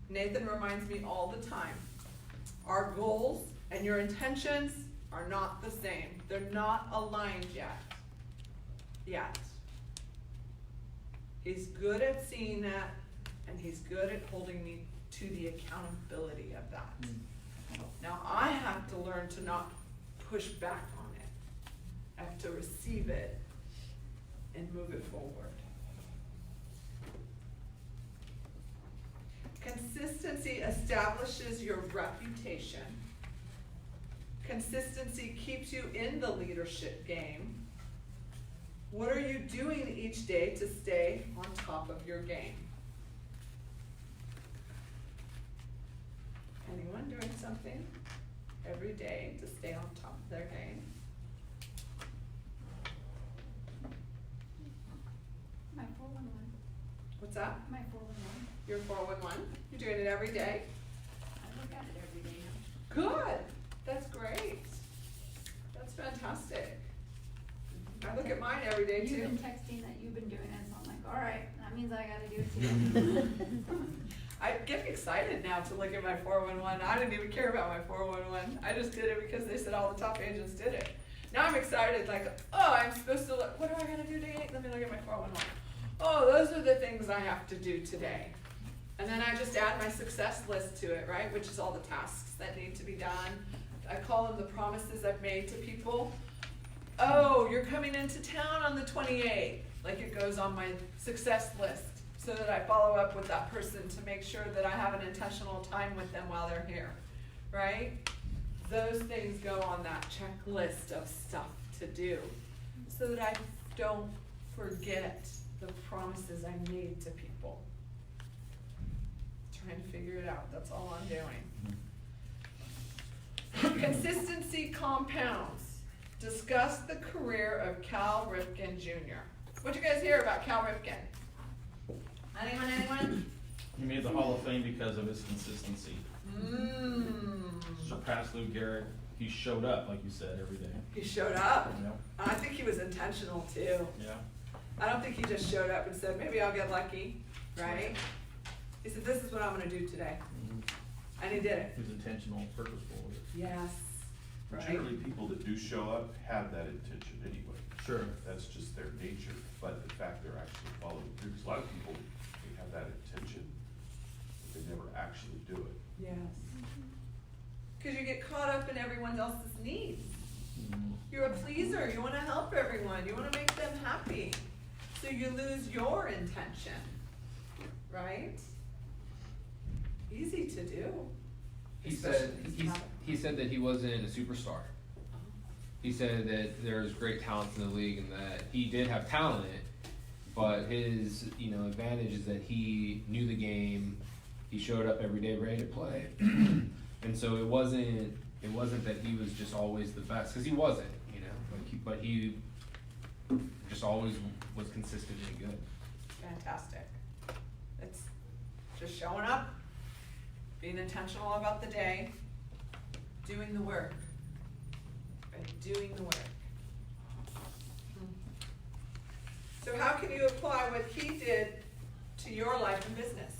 Speaker 1: Nathan reminds me all the time. Our goals and your intentions are not the same. They're not aligned yet. He's good at seeing that, And he's good at holding me to the accountability of that. Now I have to learn to not push back on it. I have to receive it and move it forward. Consistency establishes your reputation. Consistency keeps you in the leadership game. What are you doing each day to stay on top of your game? Anyone doing something every day to stay on top of their game?
Speaker 3: My 411,
Speaker 1: What's that?
Speaker 3: my 411,
Speaker 1: Your 411? You're doing it every day?
Speaker 3: I look at it every day now.
Speaker 1: Good. That's great. That's fantastic. I look at mine every day
Speaker 3: You've
Speaker 1: too.
Speaker 3: been texting that you've been doing it, so I'm like, all right, that means I gotta do it too.
Speaker 1: I get excited now to look at my 411. I didn't even care about my 411. I just did it because they said all the top agents did it. Now I'm excited, like, oh, I'm supposed to look, what do I gotta do today? Let me look at my 411. Oh, those are the things I have to do today. And then I just add my success list to it, right? Which is all the tasks that need to be done. I call them the promises I've made to people. Oh, you're coming into town on the 28th. Like it goes on my success list so that I follow up with that person to make sure that I have an intentional time with them while they're here, right? Those things go on that checklist of stuff to do so that I don't forget the promises I made to people. Trying to figure it out, that's all I'm doing. Consistency compounds. Discuss the career of Cal Ripken Jr. What'd you guys hear about Cal Ripken? Anyone?
Speaker 4: He made the Hall of Fame because of his consistency. Surpassed Lou Gehrig. He showed up, like you said, every day.
Speaker 1: He showed up.
Speaker 4: Yeah.
Speaker 1: And I think he was intentional too.
Speaker 4: Yeah.
Speaker 1: I don't think he just showed up and said, maybe I'll get lucky, right? He said, this is what I'm gonna do today. And he did it.
Speaker 4: He was intentional, purposeful with it.
Speaker 1: Yes. Right?
Speaker 7: Generally, people that do show up have that intention anyway.
Speaker 4: Sure.
Speaker 7: That's just their nature, but the fact they're actually following through, because a lot of people, they have that intention, but they never actually do it.
Speaker 1: Yes. Cause you get caught up in everyone else's needs. You're a pleaser, you wanna help everyone, you wanna make them happy. So you lose your intention, right? Easy to do.
Speaker 6: He said that he wasn't a superstar. He said that there's great talent in the league and that he did have talent, but his, advantage is that he knew the game. He showed up every day ready to play. And so it wasn't that he was just always the best, because he wasn't, but he just always was consistently good.
Speaker 1: Fantastic. It's just showing up, being intentional about the day, doing the work, and doing the work. So how can you apply what he did to your life and business?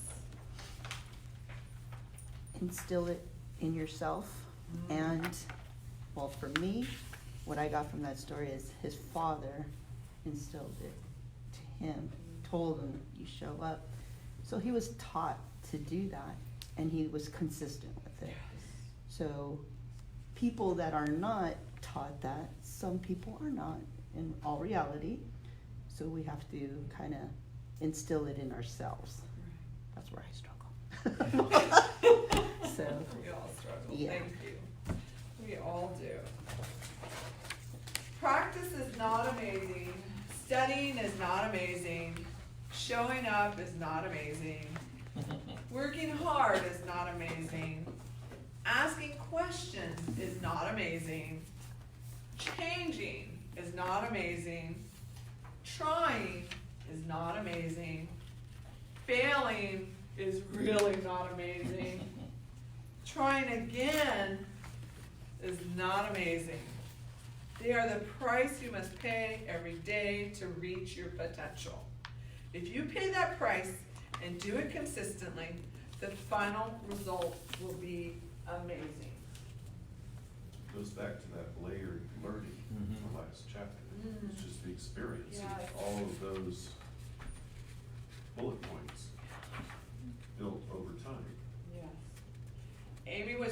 Speaker 8: Instill it in yourself. And, well, for me, what I got from that story is his father instilled it to him, told him, you show up. So he was taught to do that, and he was consistent with it. So people that are not taught that, some people are not in all reality. So we have to kind of instill it in ourselves. That's where I struggle. So,
Speaker 1: We all struggle,
Speaker 8: yeah.
Speaker 1: thank you. We all do. Practice is not amazing, studying is not amazing, showing up is not amazing, working hard is not amazing, asking questions is not amazing, changing is not amazing, trying is not amazing, failing is really not amazing, trying again is not amazing. They are the price you must pay every day to reach your potential. If you pay that price and do it consistently, the final result will be amazing.
Speaker 7: Goes back to that layered learning in the last chapter. It's just the experience
Speaker 1: Yes.
Speaker 7: of all of those bullet points.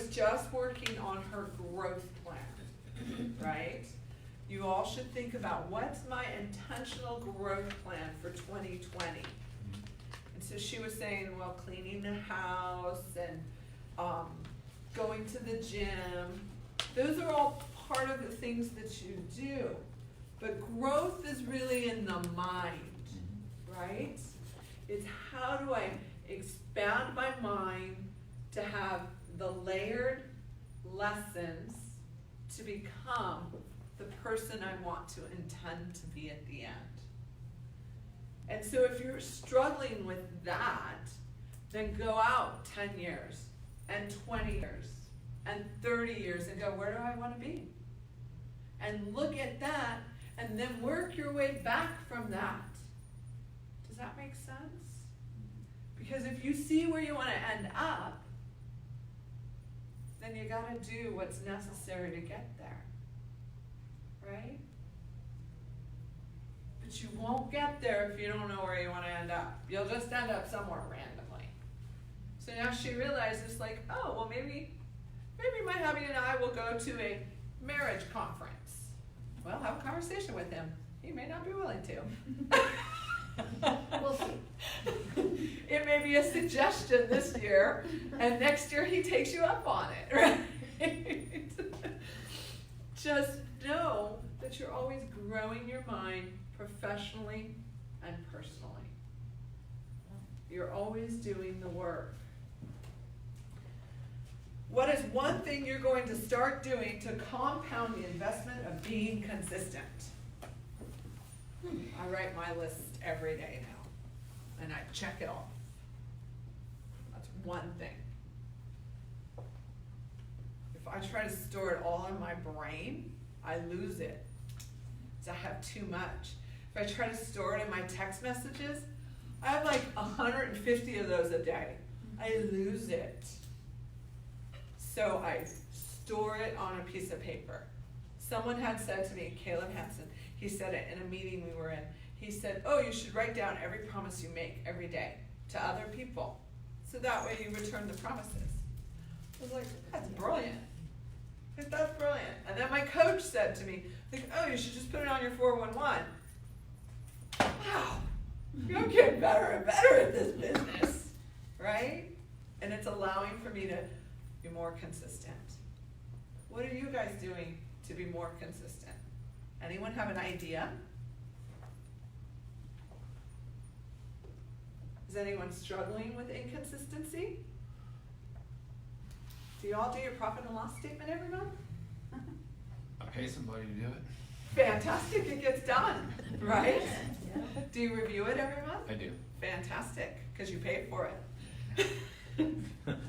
Speaker 1: was just working on her growth plan, right? You all should think about, what's my intentional growth plan for 2020? And so she was saying, well, cleaning the house and going to the gym, those are all part of the things that you do. But growth is really in the mind, right? It's how do I expand my mind to have the layered lessons to become the person I want to intend to be at the end. And so if you're struggling with that, then go out 10 years and 20 years and 30 years and go, where do I want to be? And look at that and then work your way back from that. Does that make sense? Because if you see where you want to end up, then you got to do what's necessary to get there. Right? But you won't get there if you don't know where you want to end up. You'll just end up somewhere randomly. So now she realizes, like, oh, well, maybe my hubby and I will go to a marriage conference. Well, have a conversation with him. He may not be willing to.
Speaker 2: We'll see.
Speaker 1: It may be a suggestion this year, and next year he takes you up on it, right? Just know that you're always growing your mind professionally and personally. You're always doing the work. What is one thing you're going to start doing to compound the investment of being consistent? I write my list every day now, and I check it off. That's one thing. If I try to store it all in my brain, I lose it. So I have too much. If I try to store it in my text messages, I have like 150 of those a day. I lose it. So I store it on a piece of paper. Someone had said to me, Caleb Hansen, he said it in a meeting we were in. He said, oh, you should write down every promise you make every day to other people. So that way you return the promises. I was like, that's brilliant. That's brilliant. And then my coach said to me, like, oh, you should just put it on your 411. Wow, you're getting better and better at this business, right? And it's allowing for me to be more consistent. What are you guys doing to be more consistent? Anyone have an idea? Is anyone struggling with inconsistency? Do you all do your profit and loss statement every month?
Speaker 6: I pay somebody to do it.
Speaker 1: Fantastic, it gets done, right? Do you review it every month?
Speaker 6: I do.
Speaker 1: Fantastic, because you paid for it.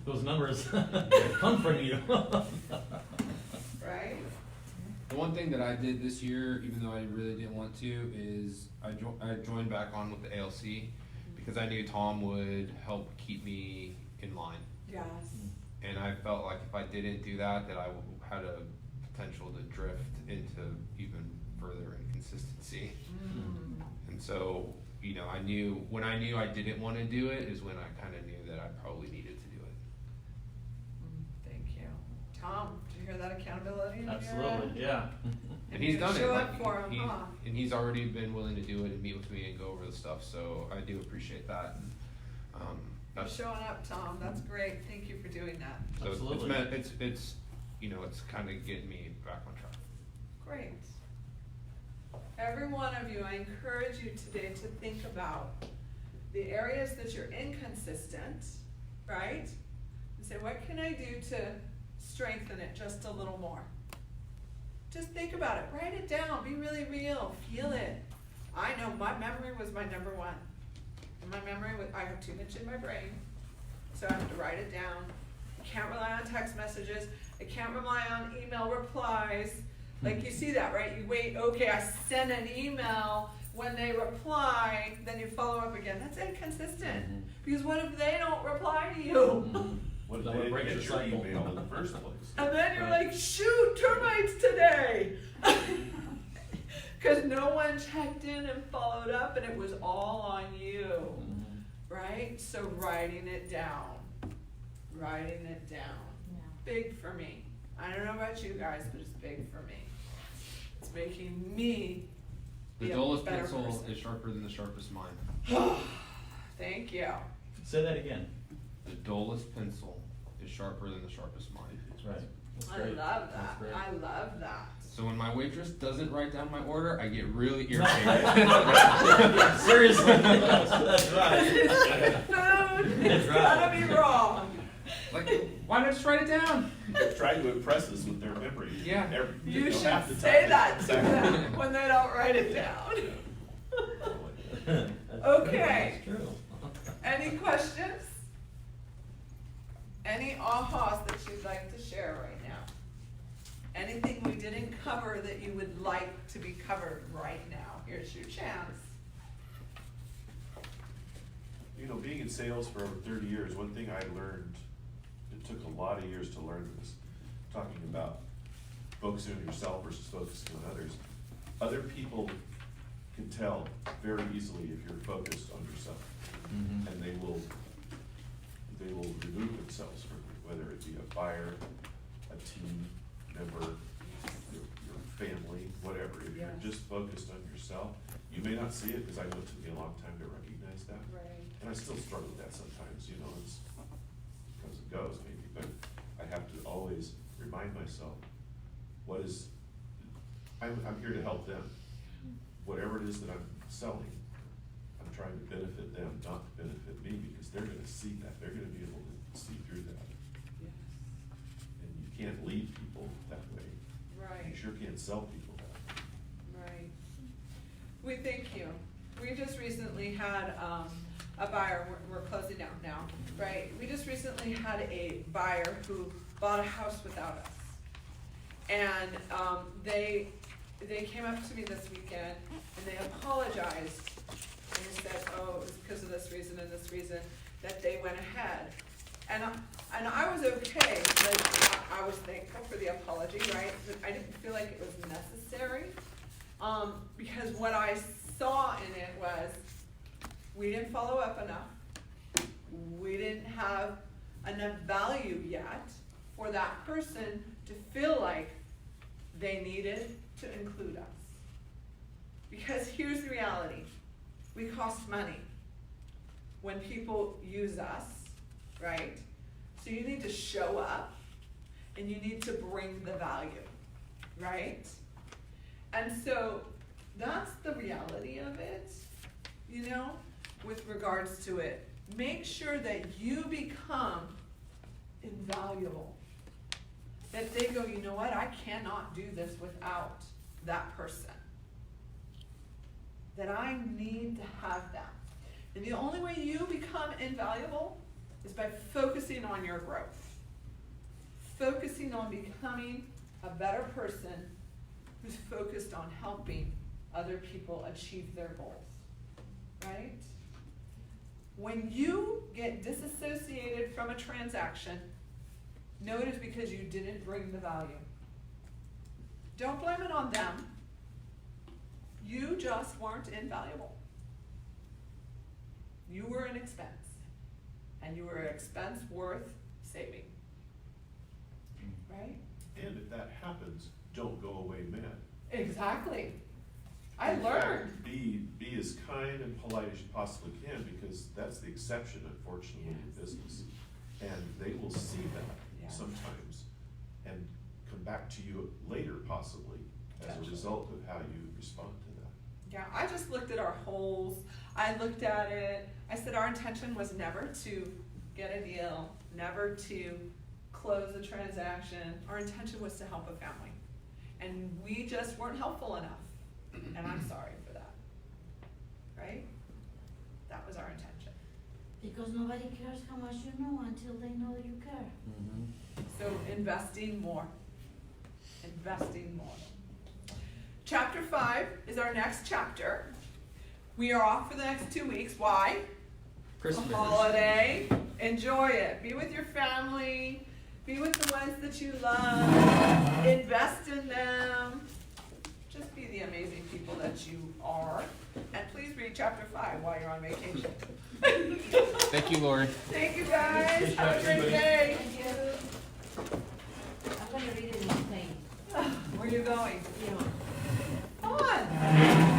Speaker 4: Those numbers come from you.
Speaker 1: Right?
Speaker 6: The one thing that I did this year, even though I really didn't want to, is I joined back on with the ALC because I knew Tom would help keep me in line.
Speaker 1: Yes.
Speaker 6: And I felt like if I didn't do that, that I had a potential to drift into even further inconsistency. And so, you know, when I knew I didn't want to do it is when I kind of knew that I probably needed to do it.
Speaker 1: Thank you. Tom, did you hear that accountability? in your
Speaker 4: Absolutely, yeah.
Speaker 6: And he's
Speaker 1: you
Speaker 6: done it.
Speaker 1: show
Speaker 6: Like,
Speaker 1: up for him, huh?
Speaker 6: and he's already been willing to do it and meet with me and go over the stuff. So I do appreciate that. And,
Speaker 1: You're
Speaker 6: that's,
Speaker 1: showing up, Tom. That's great. Thank you for doing that.
Speaker 6: so
Speaker 4: Absolutely.
Speaker 6: it's you know, it's kind of getting me back on track.
Speaker 1: Great. Every one of you, I encourage you today to think about the areas that you're inconsistent, right? And say, what can I do to strengthen it just a little more? Just think about it. Write it down. Be really real. Feel it. I know my memory was my number one. And my memory was, I have too much in my brain, so I have to write it down. I can't rely on text messages. I can't rely on email replies. Like you see that, right? You wait, okay, I send an email, when they reply, then you follow up again. That's inconsistent. Because what if they don't reply to you?
Speaker 7: What if
Speaker 4: That
Speaker 7: they
Speaker 4: would
Speaker 7: didn't
Speaker 4: break
Speaker 7: get
Speaker 4: your
Speaker 7: your
Speaker 4: cycle.
Speaker 7: email in the first place?
Speaker 1: And then you're
Speaker 4: Right.
Speaker 1: like, shoot, termites today. Because no one checked in and followed up and it was all on you, right? So writing it down. Writing it down. big for me. I don't know about you guys, but it's big for me. It's making me
Speaker 6: The
Speaker 1: be a
Speaker 6: dullest
Speaker 1: better
Speaker 6: pencil
Speaker 1: person.
Speaker 6: is sharper than the sharpest mind.
Speaker 1: Thank you.
Speaker 4: Say that again.
Speaker 6: The dullest pencil is sharper than the sharpest mind.
Speaker 4: That's right. That's
Speaker 1: I
Speaker 4: great.
Speaker 1: love
Speaker 4: That's
Speaker 1: that.
Speaker 4: great.
Speaker 1: I love that.
Speaker 6: So when my waitress doesn't write down my order, I get really irritated.
Speaker 4: Yeah, seriously, that's right.
Speaker 1: Food
Speaker 4: That's
Speaker 1: is
Speaker 4: right.
Speaker 1: gonna be wrong.
Speaker 6: Like, why not just write it down?
Speaker 7: They're trying to impress us with their memory.
Speaker 6: Yeah.
Speaker 1: You
Speaker 7: know,
Speaker 1: should
Speaker 7: half the time
Speaker 1: say
Speaker 7: it's
Speaker 1: that to
Speaker 7: exactly-
Speaker 1: them when they don't write it down.
Speaker 4: That's
Speaker 1: Okay.
Speaker 4: true. That's true.
Speaker 1: Any questions? Any ahas that you'd like to share right now? Anything we didn't cover that you would like to be covered right now? Here's your chance.
Speaker 7: You know, being in sales for over 30 years, one thing I learned, it took a lot of years to learn this, talking about focusing on yourself versus focusing on others. Other people can tell very easily if you're focused on yourself,
Speaker 4: Mhm.
Speaker 7: and they will remove themselves from you, whether it be a buyer, a team member, your family, whatever. If you're
Speaker 1: Yes.
Speaker 7: just focused on yourself, you may not see it, because I know it took me a long time to recognize that.
Speaker 1: Right.
Speaker 7: And I still struggle with that sometimes, you know, it comes and goes maybe, but I have to always remind myself, I'm here to help them. Whatever it is that I'm selling, I'm trying to benefit them, not to benefit me, because they're gonna see that, they're gonna be able to see through that.
Speaker 1: Yes.
Speaker 7: And you can't lead people that way.
Speaker 1: Right.
Speaker 7: You sure can't sell people that way.
Speaker 1: Right. We thank you. We just recently had, a buyer, we're closing down now, right? We just recently had a buyer who bought a house without us. And, they came up to me this weekend and they apologized. And they said, oh, it was because of this reason and this reason that they went ahead. And I was okay, like, I was thankful for the apology, right? But I didn't feel like it was necessary. Because what I saw in it was, we didn't follow up enough. We didn't have enough value yet for that person to feel like they needed to include us. Because here's the reality, we cost money when people use us, right? So you need to show up and you need to bring the value, right? And so that's the reality of it, you know, with regards to it. Make sure that you become invaluable. That they go, you know what, I cannot do this without that person. That I need to have that. And the only way you become invaluable is by focusing on your growth. Focusing on becoming a better person who's focused on helping other people achieve their goals, right? When you get disassociated from a transaction, know it is because you didn't bring the value. Don't blame it on them. You just weren't invaluable. You were an expense, and you were an expense worth saving, right?
Speaker 7: And if that happens, don't go away mad.
Speaker 1: Exactly. I
Speaker 7: In fact,
Speaker 1: learned.
Speaker 7: Be as kind and polite as you possibly can, because that's the exception, unfortunately, in business. And they will see that
Speaker 1: Yeah.
Speaker 7: sometimes and come back to you later possibly as
Speaker 1: Gotcha.
Speaker 7: a result of how you respond to that.
Speaker 1: Yeah, I just looked at our holes. I looked at it. I said our intention was never to get a deal, never to close a transaction. Our intention was to help a family. And we just weren't helpful enough. And I'm sorry for that. Right? That was our intention.
Speaker 2: Because nobody cares how much you know until they know you care.
Speaker 4: Mhm.
Speaker 1: So investing more. Investing more. Chapter 5 is our next chapter. We are off for the next 2 weeks. Why?
Speaker 4: Christmas.
Speaker 1: A holiday. Enjoy it. Be with your family. Be with the ones that you love. Invest in them. Just be the amazing people that you are. And please read chapter 5 while you're on vacation.
Speaker 6: Thank you, Lori.
Speaker 1: Thank you guys.
Speaker 4: Good
Speaker 1: Have a
Speaker 4: job,
Speaker 1: great
Speaker 4: everybody.
Speaker 1: day.
Speaker 2: Thank you.
Speaker 5: gonna read it in Spain.
Speaker 1: Where you going?
Speaker 5: You know.
Speaker 1: Fun.